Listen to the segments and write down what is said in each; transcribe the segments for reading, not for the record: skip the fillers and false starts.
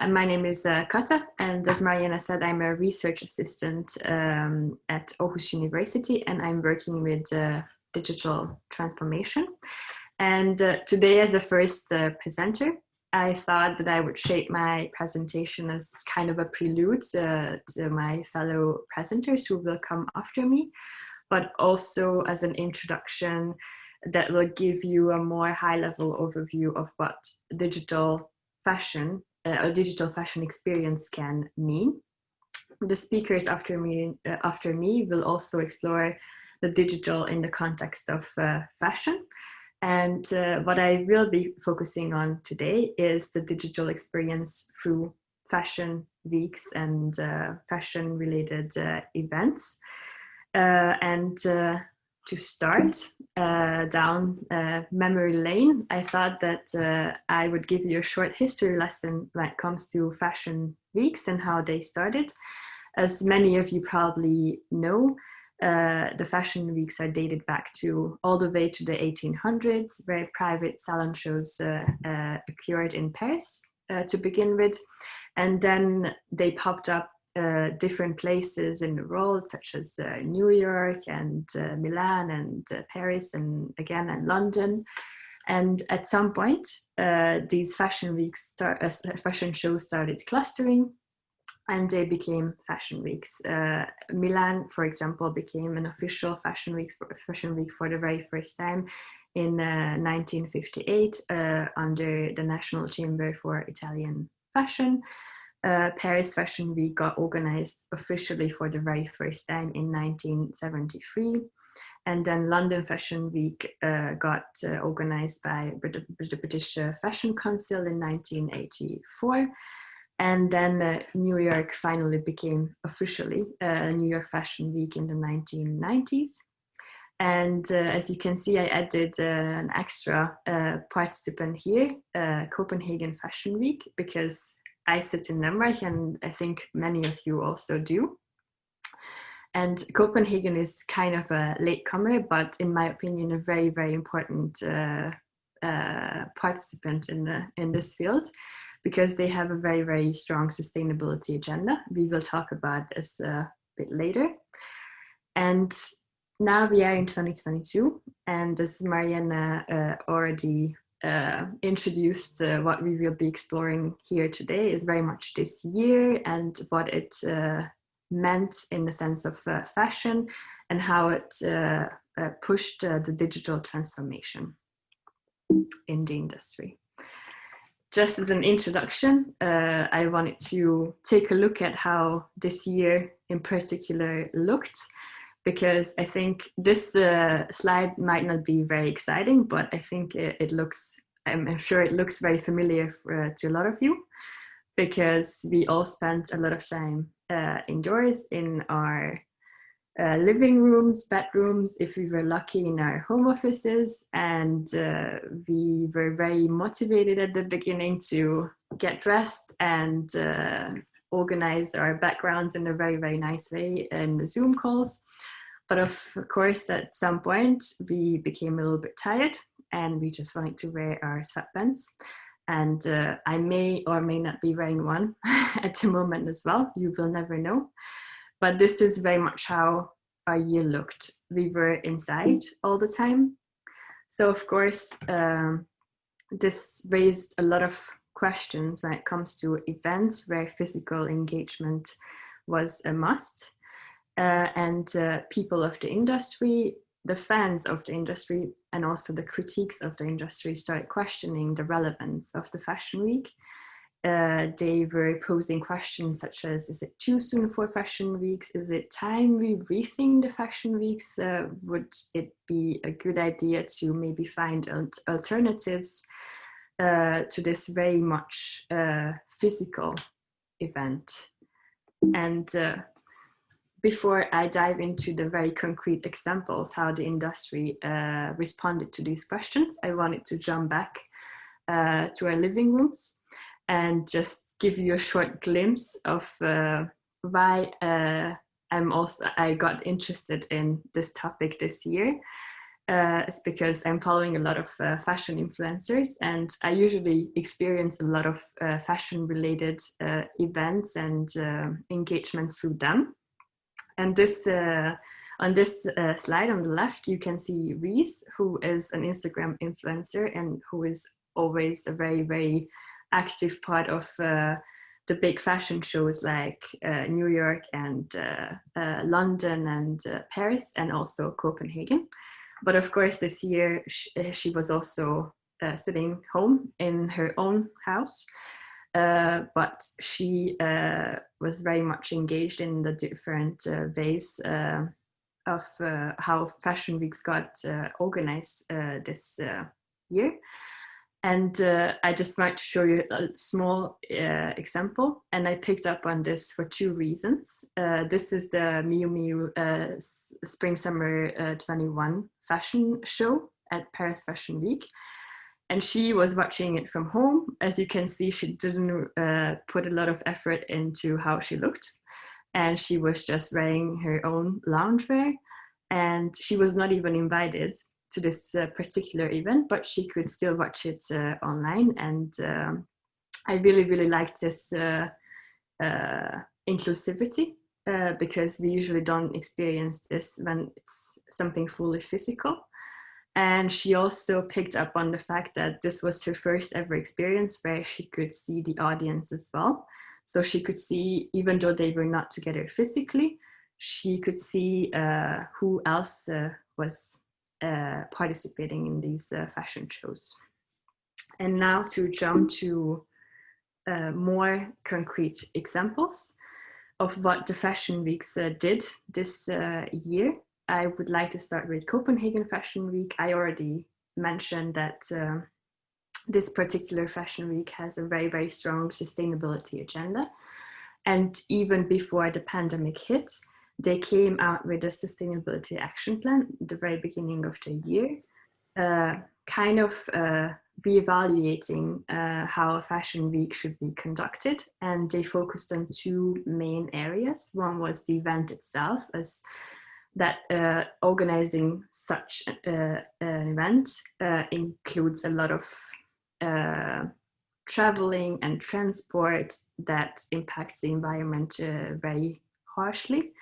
My name is Kata, and as Mariana said, I'm a research assistant at Aarhus University, and I'm working with digital transformation. And today, as the first presenter, I thought that I would shape my presentation as kind of a prelude to my fellow presenters who will come after me, but also as an introduction that will give you a more high-level overview of what digital fashion a digital fashion experience can mean. The speakers after me will also explore the digital in the context of fashion. And what I will be focusing on today is the digital experience through fashion weeks and fashion-related events. To start down memory lane, I thought that I would give you a short history lesson when it comes to fashion weeks and how they started. As many of you probably know, the fashion weeks are dated back to all the way to the 1800s, where private salon shows occurred in Paris to begin with. And then they popped up different places in the world, such as New York and Milan and Paris and again and London. And at some point, these fashion weeks, fashion shows started clustering, and they became fashion weeks. Milan, for example, became an official fashion week for the very first time in 1958 under the National Chamber for Italian Fashion. Paris Fashion Week got organized officially for the very first time in 1973. And then London Fashion Week got organized by the British Fashion Council in 1984. And then New York finally became officially New York Fashion Week in the 1990s. And as you can see, I added an extra participant here, Copenhagen Fashion Week, because I sit in Denmark, and I think many of you also do. And Copenhagen is kind of a latecomer, but in my opinion, a very, very important participant in this field, because they have a very, very strong sustainability agenda. We will talk about this a bit later. And now we are in 2022, and as Mariana already introduced, what we will be exploring here today is very much this year and what it meant in the sense of fashion and how it pushed the digital transformation in the industry. Just as an introduction, I wanted to take a look at how this year in particular looked, because I think this slide might not be very exciting, but I think it looks, I'm sure it looks very familiar to a lot of you, because we all spent a lot of time indoors in our living rooms, bedrooms, if we were lucky, in our home offices. And we were very motivated at the beginning to get dressed and organize our backgrounds in a very, very nice way in the Zoom calls. But of course, at some point, we became a little bit tired and we just wanted to wear our sweatpants. And I may or may not be wearing one at the moment as well. You will never know. But this is very much how our year looked. We were inside all the time. So of course, this raised a lot of questions when it comes to events where physical engagement was a must. And people of the industry, the fans of the industry, and also the critiques of the industry started questioning the relevance of the Fashion Week. They were posing questions such as, is it too soon for Fashion Weeks? Is it time we rethink the Fashion Weeks? Would it be a good idea to maybe find alternatives to this very much physical event? And before I dive into the very concrete examples, how the industry responded to these questions, I wanted to jump back to our living rooms and just give you a short glimpse of why I got interested in this topic this year. is because I'm following a lot of fashion influencers, and I usually experience a lot of fashion related events and engagements through them. And this on this slide on the left, you can see Reese, who is an Instagram influencer and who is always a very, very active part of the big fashion shows like New York and London and Paris, and also Copenhagen. But of course, this year she was also sitting home in her own house. But she was very much engaged in the different ways of how fashion weeks got organized this year. And I just want to show you a small example. And I picked up on this for two reasons. This is the Miu Miu Spring Summer 21 fashion show at Paris Fashion Week. And she was watching it from home. As you can see, she didn't put a lot of effort into how she looked. And she was just wearing her own loungewear. And she was not even invited to this particular event, but she could still watch it online. And I really, really liked this inclusivity because we usually don't experience this when it's something fully physical. And she also picked up on the fact that this was her first ever experience where she could see the audience as well. So she could see, even though they were not together physically, she could see who else was participating in these fashion shows. And now to jump to more concrete examples of what the fashion weeks did this year. I would like to start with Copenhagen Fashion Week. I already mentioned that this particular fashion week has a very, very strong sustainability agenda. And even before the pandemic hit, they came out with a sustainability action plan at the very beginning of the year, kind of reevaluating how a fashion week should be conducted. And they focused on two main areas. One was the event itself, as that organizing such an event includes a lot of traveling and transport that impacts the environment very harshly.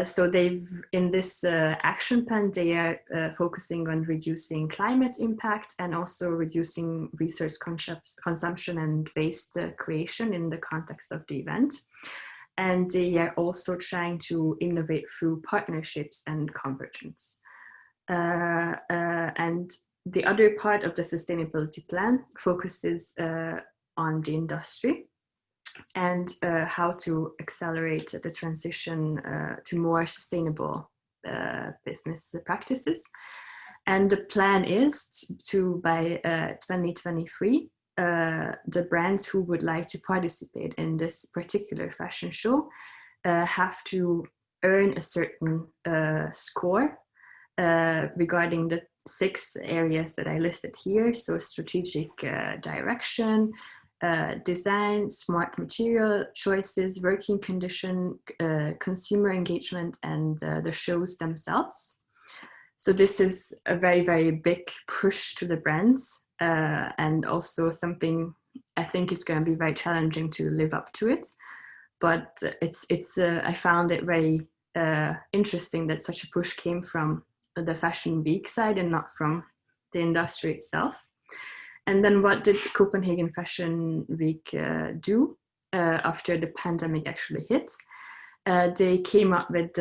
So they've, in this action plan, they are focusing on reducing climate impact and also reducing resource consumption and waste creation in the context of the event. And they are also trying to innovate through partnerships and convergence. And the other part of the sustainability plan focuses on the industry and how to accelerate the transition to more sustainable business practices. And the plan is to, by 2023, the brands who would like to participate in this particular fashion show have to earn a certain score regarding the 6 areas that I listed here. So strategic direction, design, smart material choices, working condition, consumer engagement, and the shows themselves. So this is a very, very big push to the brands, and also something I think it's going to be very challenging to live up to it. But I found it very interesting that such a push came from the fashion week side and not from the industry itself. And then what did Copenhagen Fashion Week do after the pandemic actually hit? They came up with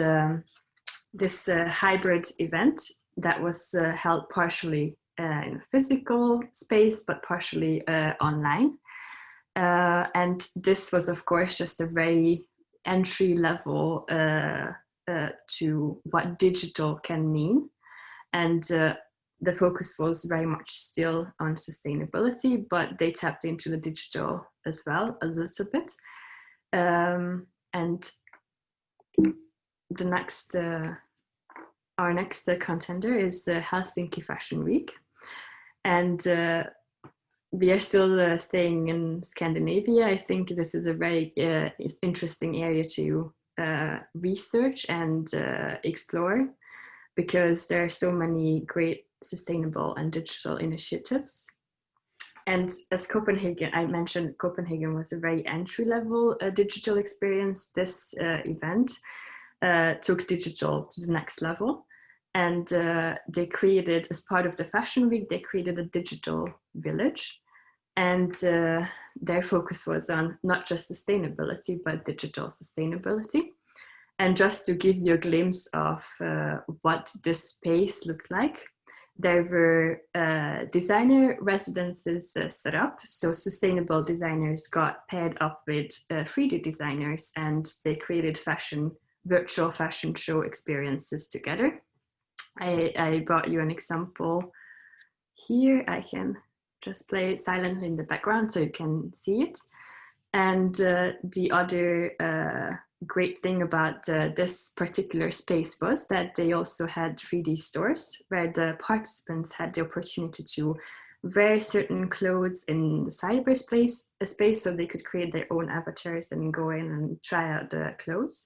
this hybrid event that was held partially in a physical space, but partially online. And this was, of course, just a very entry level to what digital can mean. And the focus was very much still on sustainability, but they tapped into the digital as well a little bit. And the next, our next contender is the Helsinki Fashion Week. And we are still staying in Scandinavia. I think this is a very interesting area to research and explore. because there are so many great sustainable and digital initiatives. And as Copenhagen, I mentioned Copenhagen was a very entry-level digital experience. This event took digital to the next level. And they created, as part of the Fashion Week, they created a digital village. And their focus was on not just sustainability, but digital sustainability. And just to give you a glimpse of what this space looked like, there were designer residences set up. So sustainable designers got paired up with 3D designers, and they created virtual fashion show experiences together. I brought you an example here. I can just play it silently in the background so you can see it. And the other great thing about this particular space was that they also had 3D stores where the participants had the opportunity to wear certain clothes in the cyberspace space, so they could create their own avatars and go in and try out the clothes,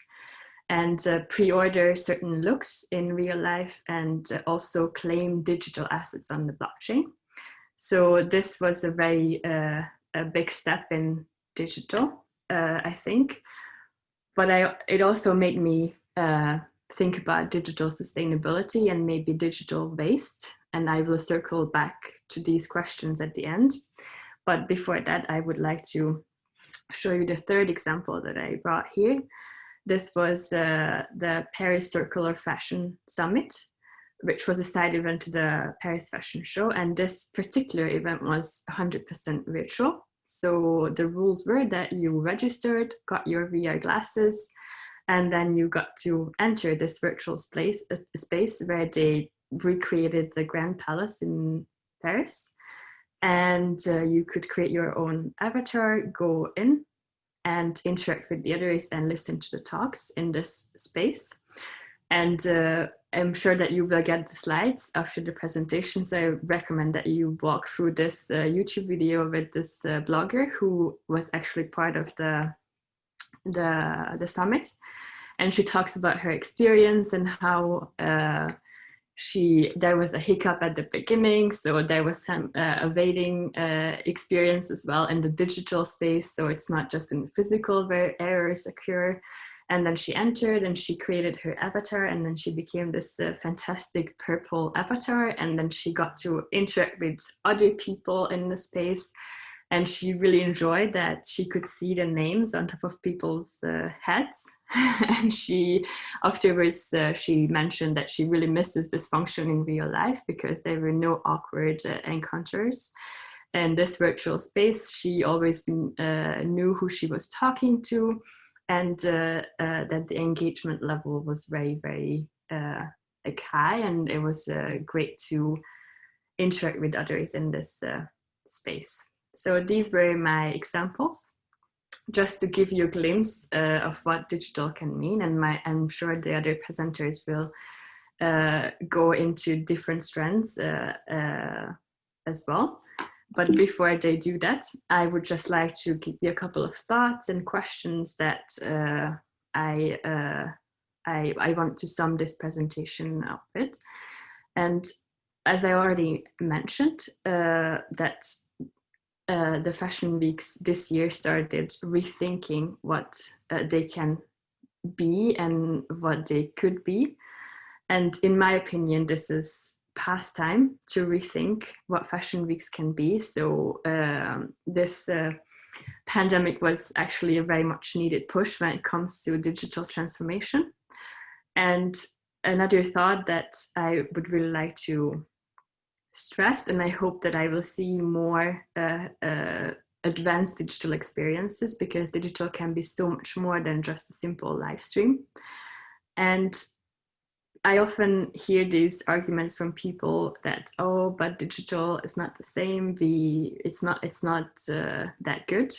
and pre-order certain looks in real life, and also claim digital assets on the blockchain. So this was a very a big step in digital, I think. But it also made me think about digital sustainability and maybe digital waste. And I will circle back to these questions at the end. But before that, I would like to show you the third example that I brought here. This was the Paris Circular Fashion Summit, which was a side event to the Paris Fashion Show. And this particular event was 100% virtual. So the rules were that you registered, got your VR glasses, and then you got to enter this virtual space where they recreated the Grand Palace in Paris. And you could create your own avatar, go in and interact with the others and listen to the talks in this space. And I'm sure that you will get the slides after the presentation, so I recommend that you walk through this YouTube video with this blogger who was actually part of the summit. And she talks about her experience and how there was a hiccup at the beginning, so there was some evading experience as well in the digital space, so it's not just in the physical where errors occur. And then she entered and she created her avatar, and then she became this fantastic purple avatar, and then she got to interact with other people in the space. And she really enjoyed that she could see the names on top of people's heads. And she afterwards, she mentioned that she really misses this function in real life because there were no awkward encounters. In this virtual space, she always knew who she was talking to, and that the engagement level was very, very high, and it was great to interact with others in this space. So these were my examples, just to give you a glimpse of what digital can mean, and I'm sure the other presenters will go into different strands as well. But before they do that, I would just like to give you a couple of thoughts and questions that I want to sum this presentation up with. And as I already mentioned, that the Fashion Weeks this year started rethinking what they can be and what they could be. And in my opinion, this is past time to rethink what Fashion Weeks can be. So this pandemic was actually a very much needed push when it comes to digital transformation. And another thought that I would really like to stress, and I hope that I will see more advanced digital experiences, because digital can be so much more than just a simple live stream. And I often hear these arguments from people that, oh, but digital is not the same. It's not that good.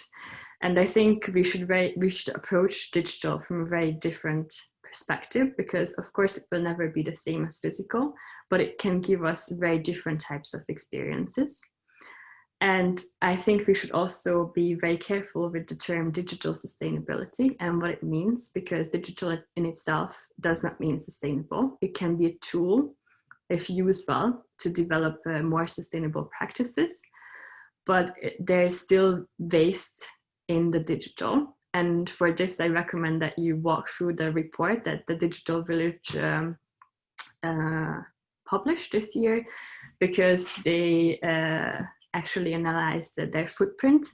And I think we should approach digital from a very different perspective, because of course it will never be the same as physical, but it can give us very different types of experiences. And I think we should also be very careful with the term digital sustainability and what it means, because digital in itself does not mean sustainable. It can be a tool, if used well, to develop more sustainable practices, but there's still waste in the digital. And for this, I recommend that you walk through the report that the Digital Village published this year, because they actually analyzed their footprint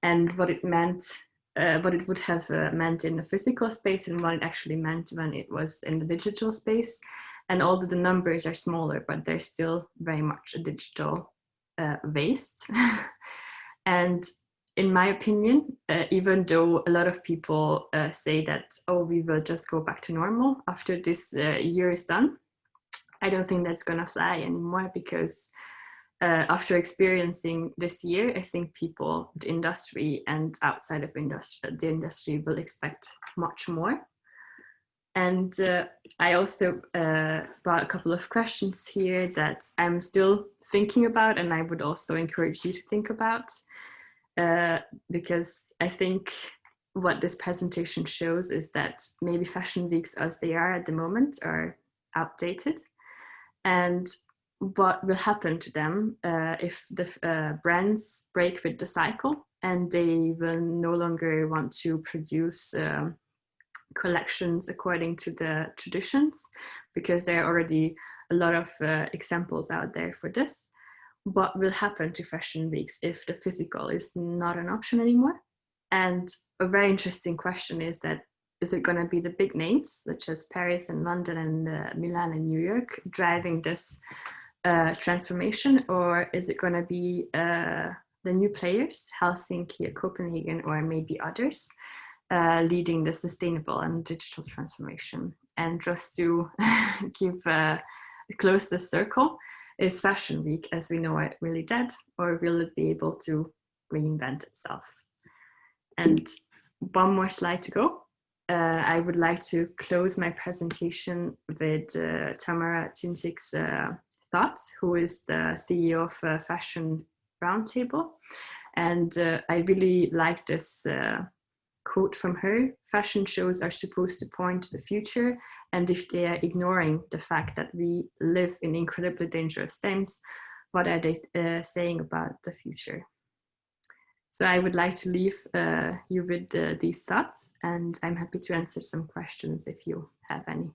and what it meant, what it would have meant in the physical space and what it actually meant when it was in the digital space. And although the numbers are smaller, but they're still very much a digital waste. And in my opinion, even though a lot of people say that, oh, we will just go back to normal after this year is done, I don't think that's going to fly anymore, because after experiencing this year, I think people, the industry and outside of the industry will expect much more. And I also brought a couple of questions here that I'm still thinking about, and I would also encourage you to think about, because I think what this presentation shows is that maybe fashion weeks as they are at the moment are outdated. And what will happen to them if the brands break with the cycle and they will no longer want to produce collections according to the traditions, because there are already a lot of examples out there for this. What will happen to fashion weeks if the physical is not an option anymore? And a very interesting question is that, is it going to be the big names such as Paris and London and Milan and New York driving this transformation, or is it going to be the new players, Helsinki or Copenhagen or maybe others, leading the sustainable and digital transformation? And just to close the circle, is Fashion Week as we know it really dead, or will it be able to reinvent itself? And one more slide to go. I would like to close my presentation with Tamara Cinsik's thoughts, who is the CEO of Fashion Roundtable. And I really like this quote from her: fashion shows are supposed to point to the future, and if they are ignoring the fact that we live in incredibly dangerous times, what are they saying about the future? So I would like to leave you with these thoughts, and I'm happy to answer some questions if you have any.